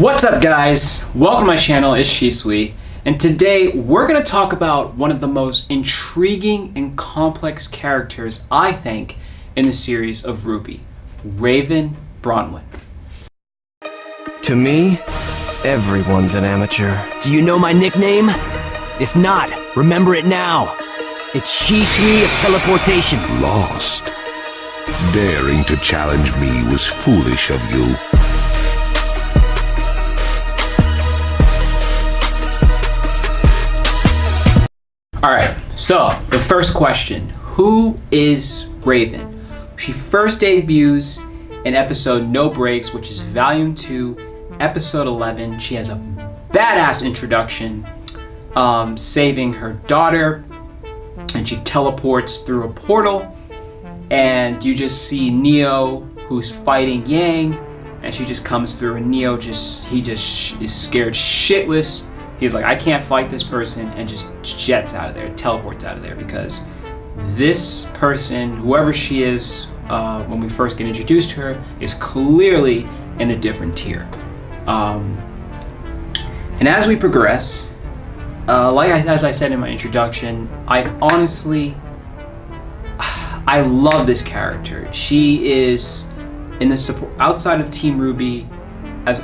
What's up, guys? Welcome to my channel. It's Shisui, and today we're going to talk about one of the most intriguing and complex characters, I think, in the series of Rwby, Raven Branwen. To me, everyone's an amateur. Do you know my nickname? If not, remember it now. It's Shisui of teleportation. Lost. Daring to challenge me was foolish of you. Alright, so the first question, who is Raven? She first debuts in episode No Breaks, which is volume 2, episode 11. She has a badass introduction, saving her daughter, and she teleports through a portal, and you just see Neo, who's fighting Yang, and she just comes through, and Neo is scared shitless. He's like, I can't fight this person, and just jets out of there, teleports out of there, because this person, whoever she is, when we first get introduced to her, is clearly in a different tier. And as we progress, as I said in my introduction, I love this character. She is in the support outside of Team Rwby. As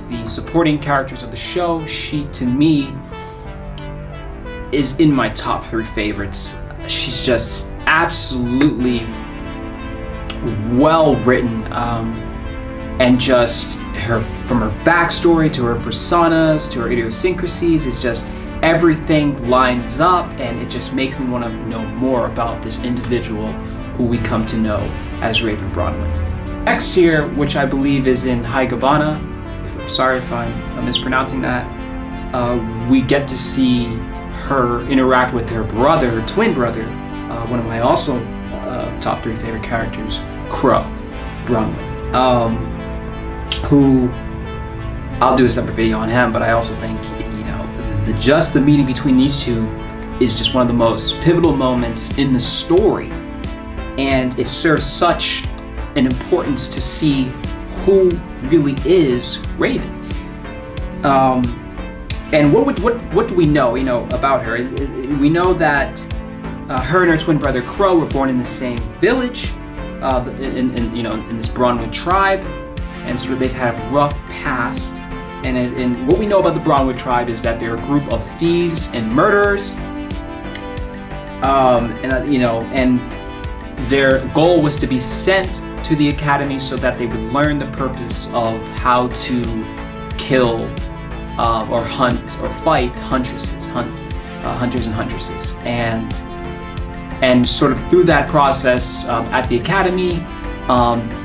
the supporting characters of the show, she, to me, is in my top 3 favorites. She's just absolutely well written, and just from her backstory to her personas to her idiosyncrasies, it's just everything lines up, and it just makes me want to know more about this individual who we come to know as Raven Branwen. Next here, which I believe is in Haigabana, sorry if I'm mispronouncing that, we get to see her interact with her brother, her twin brother, one of my also top 3 favorite characters, Branwen, who I'll do a separate video on him, but I also think, the meeting between these two is just one of the most pivotal moments in the story, and it serves such an importance to see who really is Raven. And what do we know, about her? We know that her and her twin brother Crow were born in the same village, in this Branwen tribe, and sort of they've had a rough past. And what we know about the Branwen tribe is that they're a group of thieves and murderers, and their goal was to be sent to the academy so that they would learn the purpose of how to kill or hunt or fight hunters and huntresses, and sort of through that process at the academy,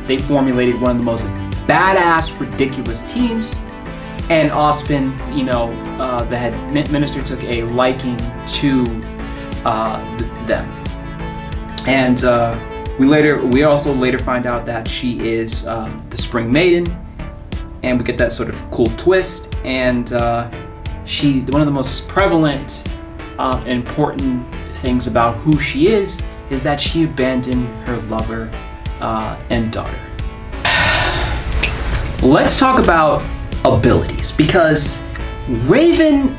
they formulated one of the most badass, ridiculous teams. And Ospin, the head minister, took a liking to them. And we also later find out that she is the Spring Maiden, and we get that sort of cool twist. And one of the most prevalent, important things about who she is that she abandoned her lover and daughter. Let's talk about abilities, because Raven,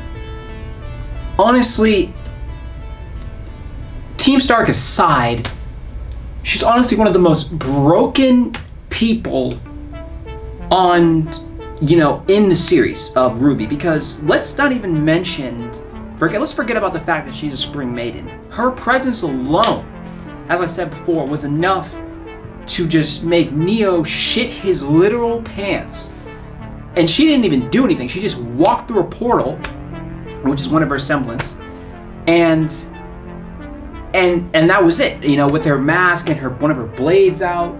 honestly, Team Stark aside, she's honestly one of the most broken people in the series of Rwby, because let's forget about the fact that she's a Spring Maiden. Her presence alone, as I said before, was enough to just make Neo shit his literal pants. And she didn't even do anything. She just walked through a portal, which is one of her semblance, and that was it. With her mask and one of her blades out,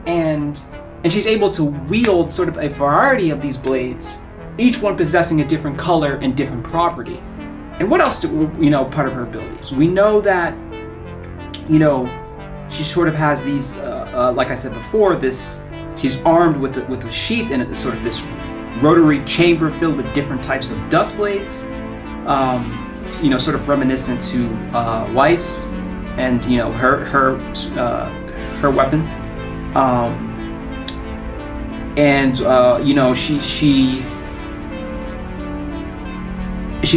and she's able to wield sort of a variety of these blades, each one possessing a different color and different property. And what else part of her abilities? We know that she sort of has these, like I said before, she's armed with a sheath and it's sort of this rotary chamber filled with different types of dust blades, sort of reminiscent to Weiss and her weapon. and you know, she's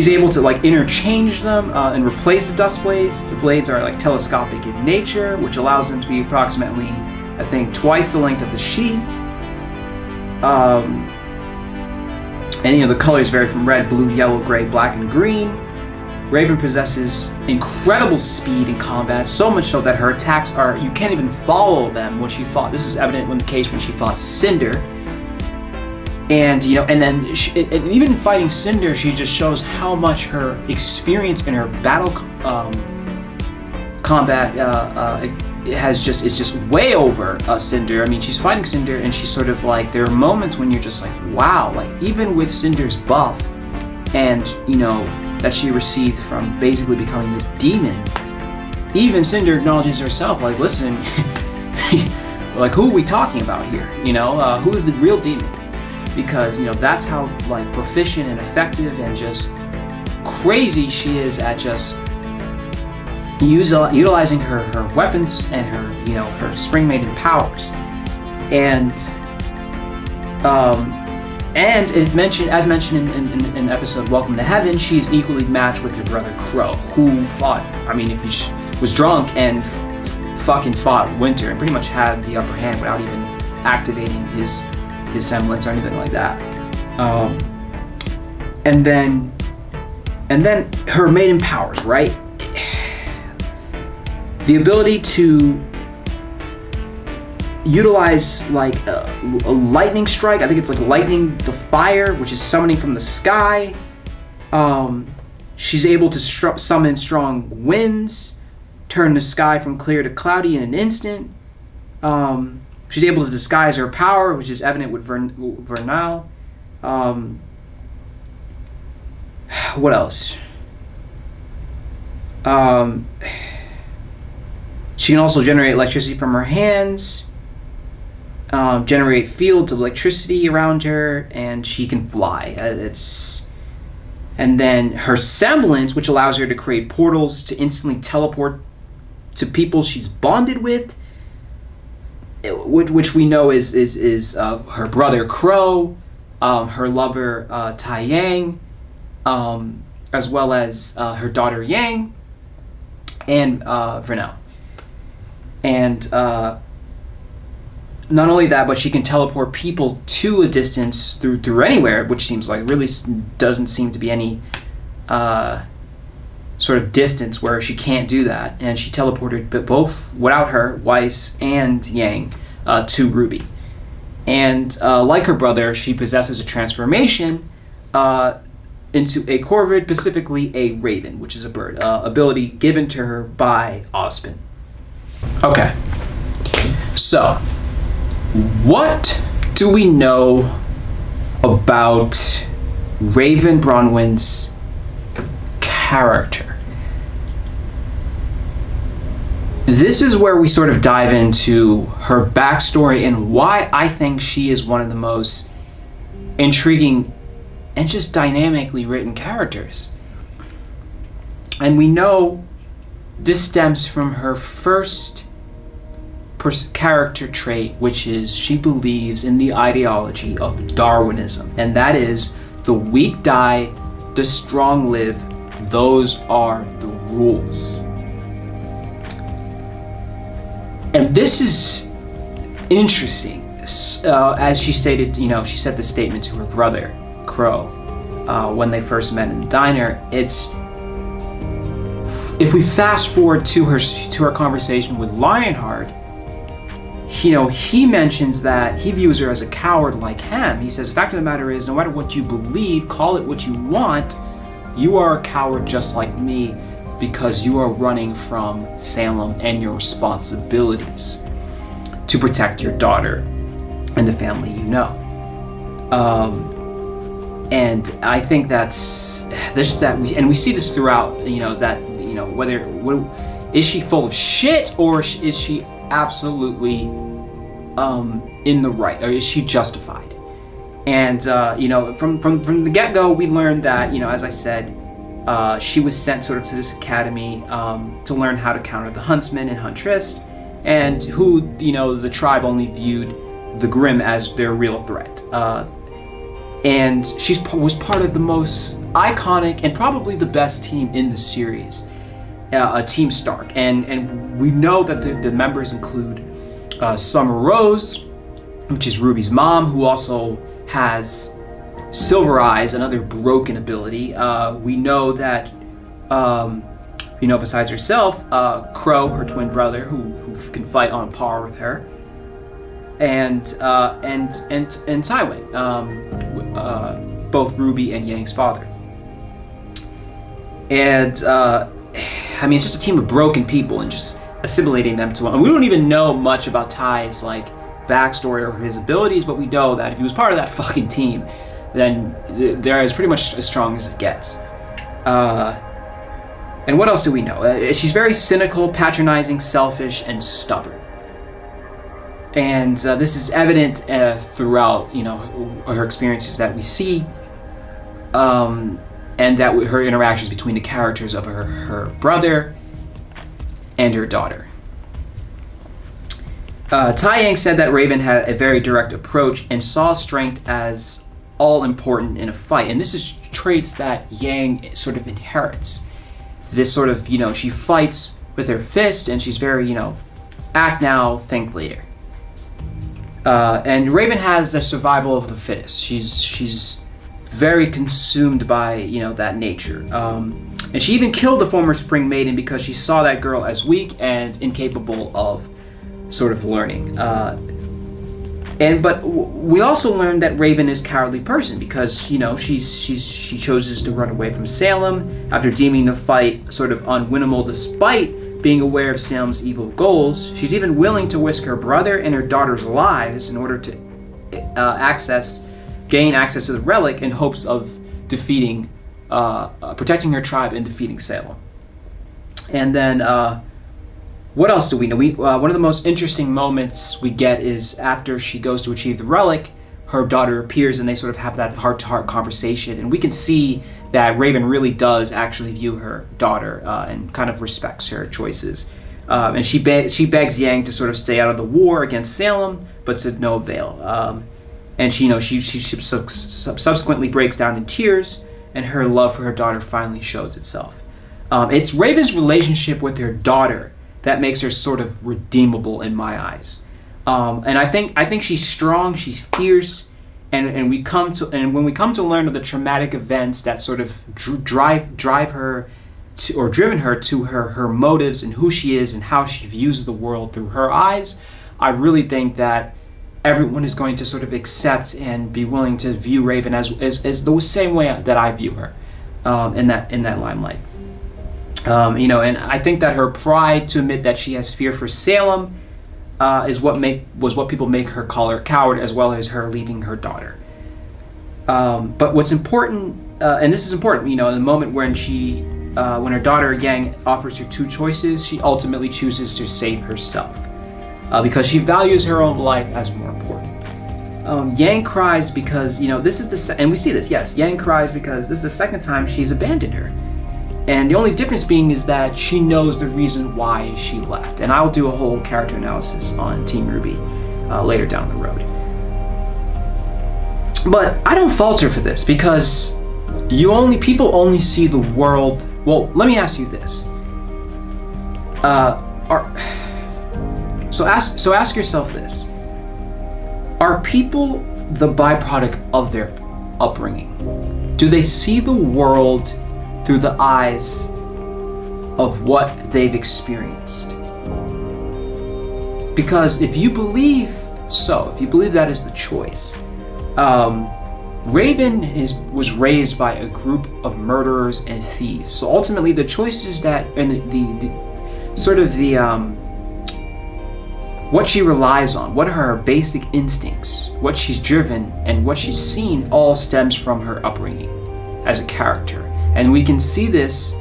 able to like interchange them and replace the dust blades. The blades are like telescopic in nature, which allows them to be approximately, I think, twice the length of the sheath. And you know, the colors vary from red, blue, yellow, gray, black, and green. Raven possesses incredible speed in combat, so much so that her attacks are, you can't even follow them when she fought. This is evident in the case when she fought Cinder. And you know, and then and even fighting Cinder, she just shows how much her experience in her battle combat is just way over Cinder. I mean, she's fighting Cinder, and she's sort of like, there are moments when you're just like, wow, like even with Cinder's buff, and you know, that she received from basically becoming this demon, even Cinder acknowledges herself, like, listen, like, who are we talking about here? You know, who is the real demon? Because, you know, that's how like proficient and effective and just crazy she is at just utilizing her weapons and her, you know, her spring maiden powers. And it's mentioned, as mentioned in episode Welcome to Heaven, she's equally matched with her brother Crow, who fought, I mean, if he was drunk and fucking fought Winter and pretty much had the upper hand without even activating his semblance or anything like that. And then her maiden powers, right? The ability to utilize like a lightning strike. I think it's like lightning the fire, which is summoning from the sky. She's able to summon strong winds, turn the sky from clear to cloudy in an instant. She's able to disguise her power, which is evident with Vernal. What else? She can also generate electricity from her hands, generate fields of electricity around her, and she can fly. And then her semblance, which allows her to create portals to instantly teleport to people she's bonded with, which we know is her brother Crow, her lover Tai Yang, as well as her daughter Yang, and Vernal. And not only that, but she can teleport people to a distance through anywhere, which seems like really doesn't seem to be any sort of distance where she can't do that. And she teleported both, without her, Weiss and Yang, to Rwby. And like her brother, she possesses a transformation into a corvid, specifically a raven, which is a bird, ability given to her by Ozpin. Okay, so what do we know about Raven Branwen's character? This is where we sort of dive into her backstory and why I think she is one of the most intriguing and just dynamically written characters. And we know this stems from her first character trait, which is she believes in the ideology of Darwinism, and that is the weak die, the strong live. Those are the rules. And this is interesting. As she stated, you know, she said this statement to her brother Crow when they first met in the diner. It's, if we fast forward to her conversation with Lionheart, you know, he mentions that he views her as a coward like him. He says, the fact of the matter is, no matter what you believe, call it what you want, you are a coward just like me, because you are running from Salem and your responsibilities to protect your daughter and the family you know. And I think that's this, that we, and we see this throughout, you know, that, you know, whether is she full of shit or is she absolutely in the right, or is she justified? And you know, from the get-go, we learned that, you know, as I said, she was sent sort of to this academy to learn how to counter the huntsman and huntress, and who, you know, the tribe only viewed the Grimm as their real threat. And she was part of the most iconic and probably the best team in the series, Team Stark. And we know that the members include Summer Rose, which is Ruby's mom, who also has Silver Eyes, another broken ability. We know that, besides herself, Crow, her twin brother, who can fight on par with her, and Tywin, both Ruby and Yang's father. And it's just a team of broken people, and just assimilating them to one. And we don't even know much about Ty's backstory or his abilities, but we know that if he was part of that fucking team, then they're as pretty much as strong as it gets. And what else do we know? She's very cynical, patronizing, selfish, and stubborn. And this is evident throughout, her experiences that we see, and that her interactions between the characters of her brother and her daughter. Tai Yang said that Raven had a very direct approach and saw strength as all important in a fight. And this is traits that Yang sort of inherits. This sort of, she fights with her fist, and she's very, act now, think later. And Raven has the survival of the fittest. She's very consumed by, that nature. And she even killed the former Spring Maiden because she saw that girl as weak and incapable of sort of learning. But we also learned that Raven is a cowardly person because, she chooses to run away from Salem after deeming the fight sort of unwinnable despite being aware of Salem's evil goals. She's even willing to risk her brother and her daughter's lives in order to gain access to the relic in hopes of protecting her tribe and defeating Salem. And then, what else do we know? One of the most interesting moments we get is after she goes to achieve the relic, her daughter appears and they sort of have that heart-to-heart conversation. And we can see that Raven really does actually view her daughter and kind of respects her choices. And she begs Yang to sort of stay out of the war against Salem, but to no avail. And she subsequently breaks down in tears, and her love for her daughter finally shows itself. It's Raven's relationship with her daughter that makes her sort of redeemable in my eyes. And I think she's strong, she's fierce, and when we come to learn of the traumatic events that sort of drive her to, or driven her to her motives and who she is and how she views the world through her eyes, I really think that everyone is going to sort of accept and be willing to view Raven as the same way that I view her, in that limelight. And I think that her pride to admit that she has fear for Salem was what people make her call her coward, as well as her leaving her daughter. But what's important, and this is important, in the moment when when her daughter Yang offers her two choices, she ultimately chooses to save herself because she values her own life as more important. Yang cries because this is and we see this. Yes, Yang cries because this is the second time she's abandoned her. And the only difference being is that she knows the reason why she left. And I'll do a whole character analysis on Team Rwby later down the road. But I don't fault her for this because people only see the world. Well, let me ask you this. Ask yourself this. Are people the byproduct of their upbringing? Do they see the world through the eyes of what they've experienced? Because if you believe that is the choice, Raven was raised by a group of murderers and thieves. So ultimately, the choices that what she relies on, what are her basic instincts, what she's driven, and what she's seen all stems from her upbringing as a character. And we can see this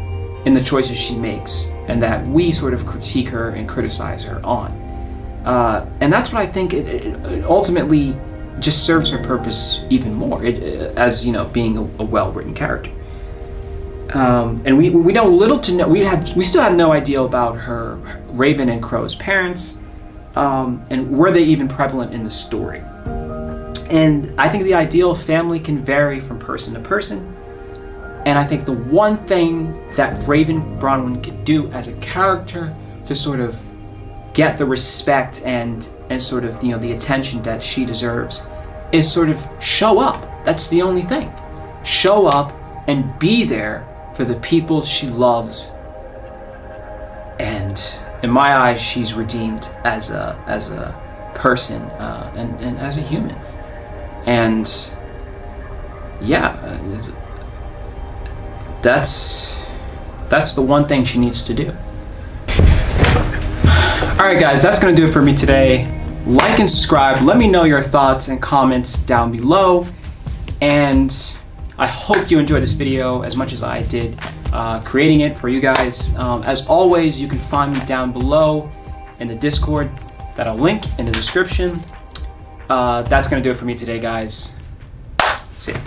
in the choices she makes, and that we sort of critique her and criticize her on. And that's what I think it ultimately just serves her purpose even more, as being a well-written character. And we know little to no. We still have no idea about her Raven and Crow's parents. and were they even prevalent in the story? And I think the ideal family can vary from person to person. And I think the one thing that Raven Branwen could do as a character to sort of get the respect and sort of, you know, the attention that she deserves is sort of show up. That's the only thing. Show up and be there for the people she loves. And in my eyes, she's redeemed as a person and as a human. And yeah, that's the one thing she needs to do. Alright guys, that's gonna do it for me today. Like and subscribe. Let me know your thoughts and comments down below. And I hope you enjoyed this video as much as I did creating it for you guys. As always, you can find me down below in the Discord that I'll link in the description. That's gonna do it for me today, guys. See ya.